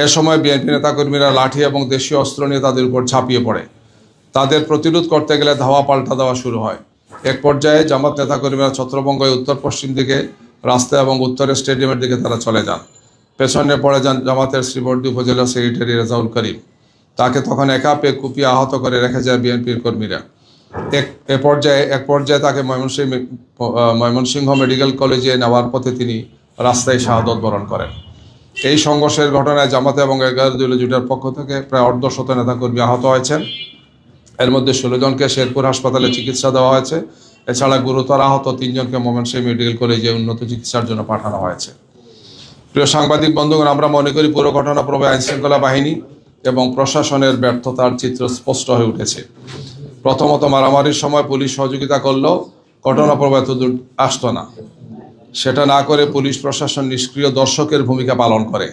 এ সময় বিএনপি নেতাকর্মীরা লাঠি এবং দেশীয় অস্ত্র নিয়ে তাদের উপর ঝাঁপিয়ে পড়ে। তাদের প্রতিরোধ করতে গেলে ধাওয়া পাল্টা দেওয়া শুরু হয়। এক পর্যায়ে জামাত নেতাকর্মীরা ছত্রভঙ্গ হয়ে উত্তর পশ্চিম দিকে রাস্তা এবং উত্তরের স্টেডিয়ামের দিকে তারা চলে যান। পেছনে পড়ে যান জামাতের শ্রীবর্দী উপজেলা সেক্রেটারি রেজাউল করিম। তাকে তখন একা পেয়ে কুপিয়ে আহত করে রেখে যায় বিএনপির কর্মীরা। এক পর্যায়ে তাকে ময়মনসিংহ মেডিকেল কলেজে নেওয়ার পথে তিনি রাস্তায় শাহাদত বরণ করেন। এই সংঘর্ষের ঘটনায় জামাত এবং 11 দলীয় জোটের পক্ষ থেকে প্রায় অর্ধশত নেতাকর্মী আহত হয়েছেন। এর মধ্যে 16 জনকে শেরপুর হাসপাতালে চিকিৎসা দেওয়া হয়েছে। এছাড়া গুরুতর আহত 3 জনকে ময়মনসিংহ মেডিকেল কলেজে উন্নত চিকিৎসার জন্য পাঠানো হয়েছে। প্রিয় সাংবাদিক বন্ধুগণ, আমরা মনে করি পুরো ঘটনা প্রবাহে আইনশৃঙ্খলা বাহিনী এবং প্রশাসনের ব্যর্থতার চিত্র স্পষ্ট হয়ে উঠেছে। প্রথমত, মারামারির সময় পুলিশ সহযোগিতা করলেও ঘটনা প্রবাহ এতদূর আসতো না। সেটা না করে পুলিশ প্রশাসন নিষ্ক্রিয় দর্শকের ভূমিকা পালন করে।